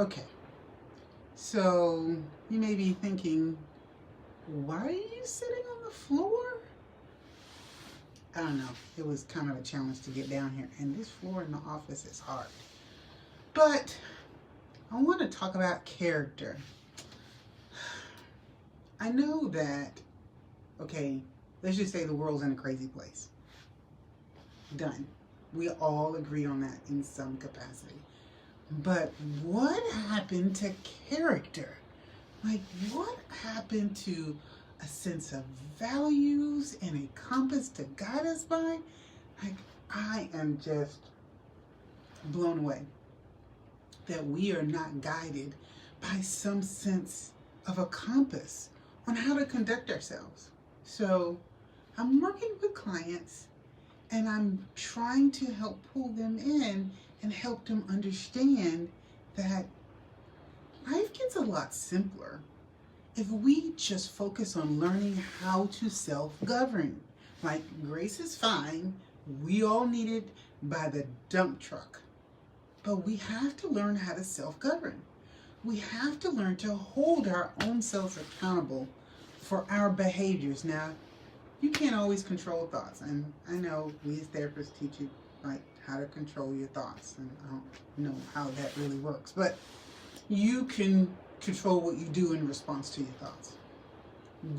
Okay, so you may be thinking, why are you sitting on the floor? I don't know. It was kind of a challenge to get down here, and this floor in the office is hard. But I want to talk about character. I know that, okay, let's just say the world's in a crazy place. Done. We all agree on that in some capacity. But what happened to character? Like, what happened to a sense of values and a compass to guide us by? Like, I am just blown away that we are not guided by some sense of a compass on how to conduct ourselves. So I'm working with clients and I'm trying to help pull them in and help them understand that life gets a lot simpler if we just focus on learning how to self-govern. Like, grace is fine. We all need it by the dump truck. But we have to learn how to self-govern. We have to learn to hold our own selves accountable for our behaviors. Now, you can't always control thoughts. And I know we as therapists teach you like how to control your thoughts. And I don't know how that really works. But you can control what you do in response to your thoughts.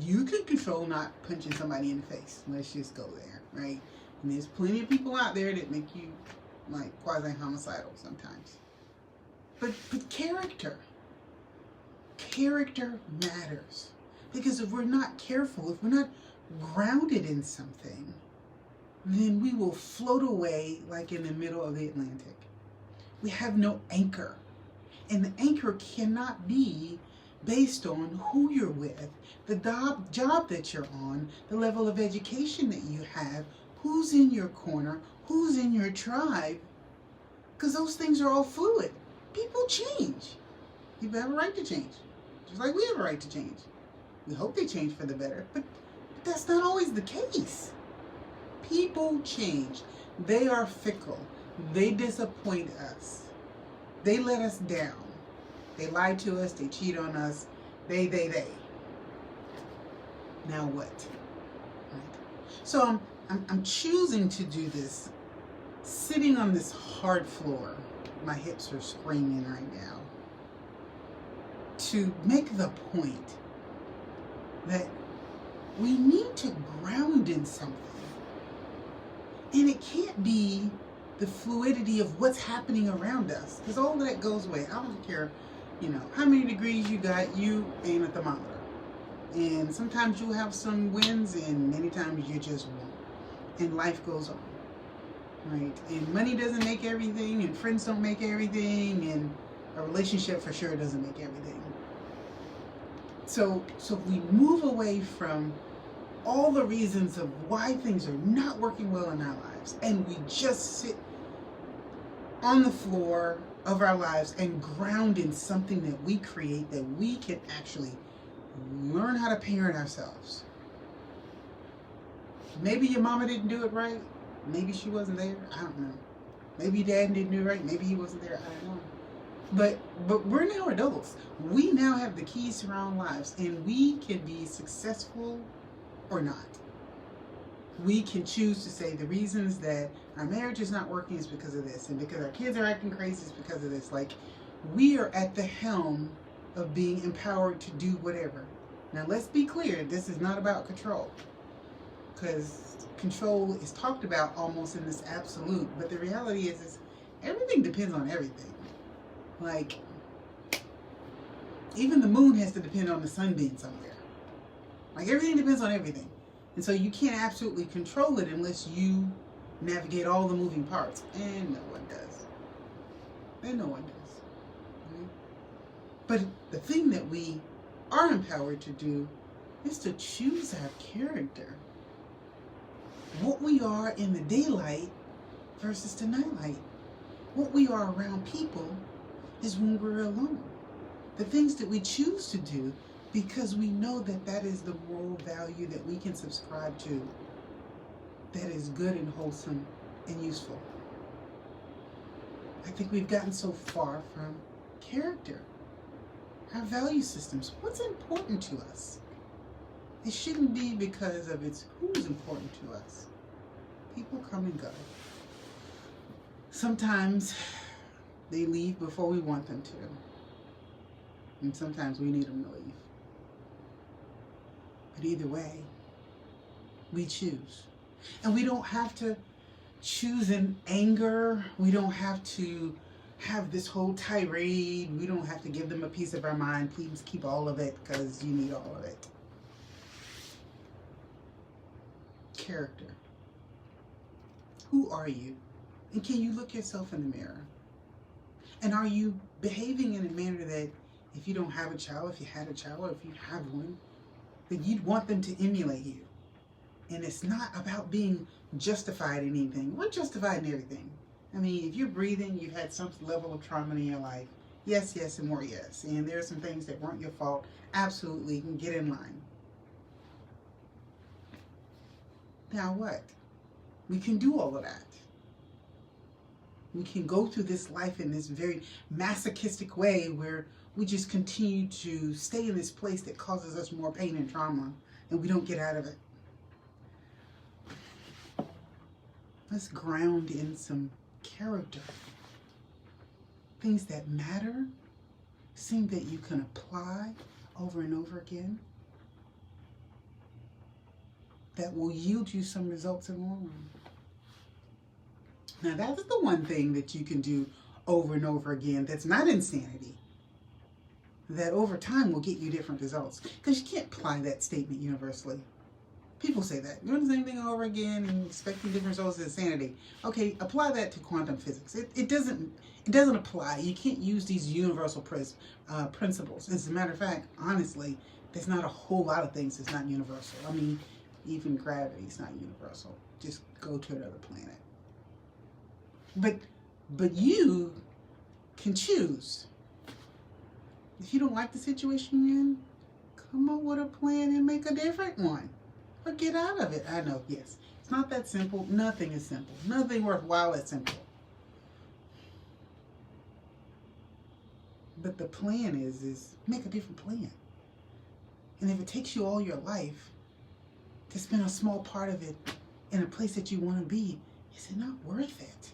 You can control not punching somebody in the face. Let's just go there, right? And there's plenty of people out there that make you like quasi-homicidal sometimes. But character matters. Because if we're not careful, if we're not grounded in something, then we will float away like in the middle of the Atlantic. We have no anchor. And the anchor cannot be based on who you're with, the job that you're on, the level of education that you have, who's in your corner, who's in your tribe, because those things are all fluid. People change. People have a right to change, just like we have a right to change. We hope they change for the better, but that's not always the case. People change. They are fickle. They disappoint us. They let us down. They lie to us. They cheat on us. They. Now what? Right. So I'm choosing to do this sitting on this hard floor. My hips are screaming right now. To make the point that we need to ground in something. And it can't be the fluidity of what's happening around us, because all of that goes away. I don't care, how many degrees you got, you ain't a thermometer. And sometimes you'll have some wins, and many times you just won't. And life goes on, right? And money doesn't make everything, and friends don't make everything, and a relationship for sure doesn't make everything. So we move away from all the reasons of why things are not working well in our lives, and we just sit on the floor of our lives and ground in something that we create, that we can actually learn how to parent ourselves. Maybe your mama didn't do it right. Maybe she wasn't there. I don't know. Maybe your dad didn't do it right. Maybe he wasn't there. I don't know. But we're now adults. We now have the keys to our own lives, and we can be successful or not. We can choose to say the reasons that our marriage is not working is because of this, and because our kids are acting crazy is because of this. Like, we are at the helm of being empowered to do whatever. Now, let's be clear, this is not about control, because control is talked about almost in this absolute, but the reality is everything depends on everything. Like, even the moon has to depend on the sun being somewhere. Like, everything depends on everything. And so you can't absolutely control it unless you navigate all the moving parts. And no one does. And no one does. Right? But the thing that we are empowered to do is to choose our character. What we are in the daylight versus the nightlight. What we are around people is when we're alone. The things that we choose to do because we know that that is the moral value that we can subscribe to, that is good and wholesome and useful. I think we've gotten so far from character, our value systems. What's important to us? It shouldn't be because of it's who's important to us. People come and go. Sometimes they leave before we want them to. And sometimes we need them to leave. But either way, we choose. And we don't have to choose in anger. We don't have to have this whole tirade. We don't have to give them a piece of our mind. Please keep all of it because you need all of it. Character. Who are you? And can you look yourself in the mirror? And are you behaving in a manner that if you don't have a child, if you had a child, or if you have one, that you'd want them to emulate you? And it's not about being justified in anything. We're justified in everything. I mean, if you're breathing, you've had some level of trauma in your life. Yes, yes, and more yes. And there are some things that weren't your fault. Absolutely, you can get in line. Now what? We can do all of that. We can go through this life in this very masochistic way where we just continue to stay in this place that causes us more pain and trauma, and we don't get out of it. Let's ground in some character. Things that matter, things that you can apply over and over again, that will yield you some results in the long run. Now that's the one thing that you can do over and over again that's not insanity, that over time will get you different results. Because you can't apply that statement universally. People say that. Doing the same thing over again and expecting different results is insanity. Okay, apply that to quantum physics. It doesn't apply. You can't use these universal principles. As a matter of fact, honestly, there's not a whole lot of things that's not universal. I mean, even gravity is not universal. Just go to another planet. But you can choose. If you don't like the situation you're in, come up with a plan and make a different one. Or get out of it. I know, yes. It's not that simple. Nothing is simple. Nothing worthwhile is simple. But the plan is make a different plan. And if it takes you all your life to spend a small part of it in a place that you want to be, is it not worth it?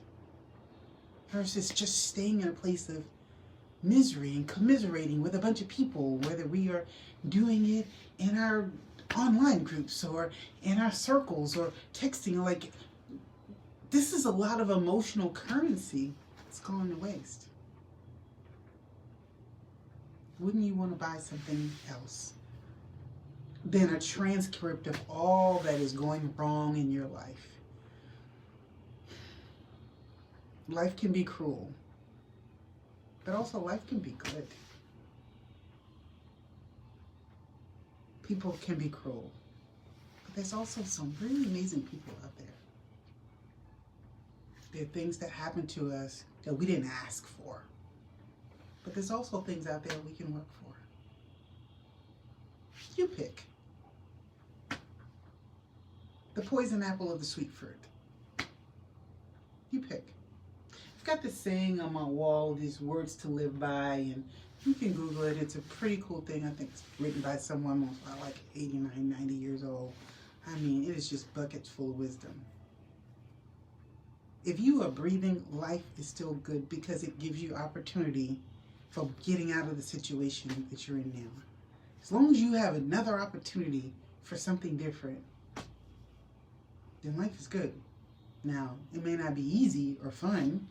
Versus just staying in a place of misery and commiserating with a bunch of people, whether we are doing it in our online groups or in our circles or texting. Like, this is a lot of emotional currency that's going to waste. Wouldn't you want to buy something else than a transcript of all that is going wrong in your life? Life can be cruel, but also life can be good. People can be cruel, but there's also some really amazing people out there. There are things that happen to us that we didn't ask for, but there's also things out there we can work for. You pick. The poison apple or the sweet fruit. You pick. I've got this saying on my wall, these words to live by, and you can Google it. It's a pretty cool thing. I think it's written by someone who's about like 89, 90 years old. I mean, it is just buckets full of wisdom. If you are breathing, life is still good because it gives you opportunity for getting out of the situation that you're in now. As long as you have another opportunity for something different, then life is good. Now, it may not be easy or fun,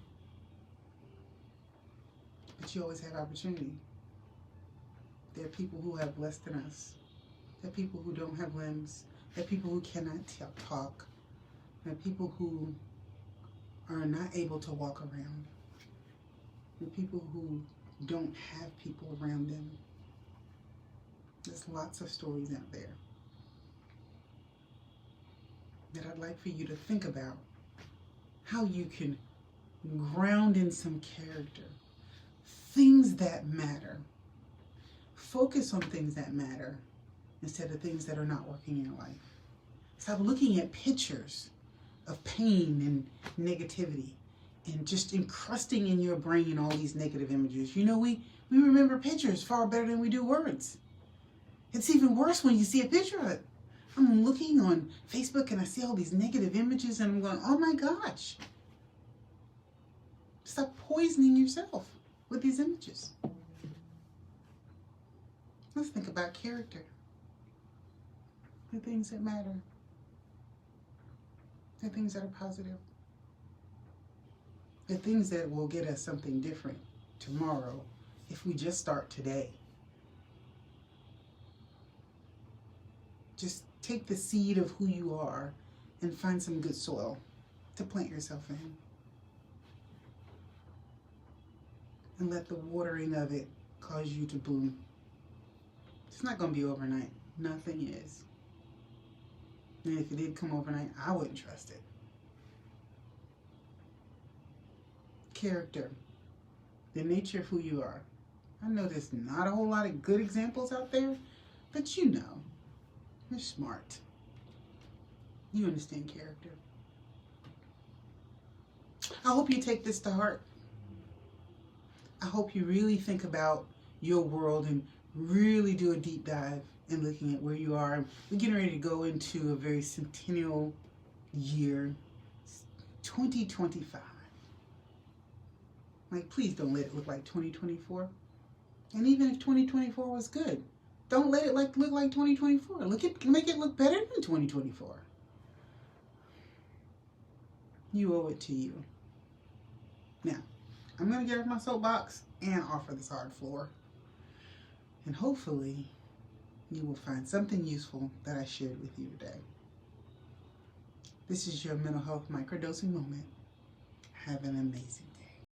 but you always have opportunity. There are people who have less than us. There are people who don't have limbs. There are people who cannot talk. There are people who are not able to walk around. There are people who don't have people around them. There's lots of stories out there that I'd like for you to think about how you can ground in some character. Things that matter. Focus on things that matter instead of things that are not working in your life. Stop looking at pictures of pain and negativity and just encrusting in your brain all these negative images. You know, we remember pictures far better than we do words. It's even worse when you see a picture of it. I'm looking on Facebook and I see all these negative images and I'm going, oh my gosh. Stop poisoning yourself with these images. Let's think about character. The things that matter. The things that are positive. The things that will get us something different tomorrow if we just start today. Just take the seed of who you are and find some good soil to plant yourself in. And let the watering of it cause you to bloom. It's not going to be overnight. Nothing is. And if it did come overnight, I wouldn't trust it. Character. The nature of who you are. I know there's not a whole lot of good examples out there, but you know. You're smart. You understand character. I hope you take this to heart. I hope you really think about your world and really do a deep dive in looking at where you are. We're getting ready to go into a very centennial year, 2025. Like, please don't let it look like 2024. And even if 2024 was good, don't let it look like 2024. Make it look better than 2024. You owe it to you. Now, I'm going to get off my soapbox and offer this hard floor. And hopefully, you will find something useful that I shared with you today. This is your mental health microdosing moment. Have an amazing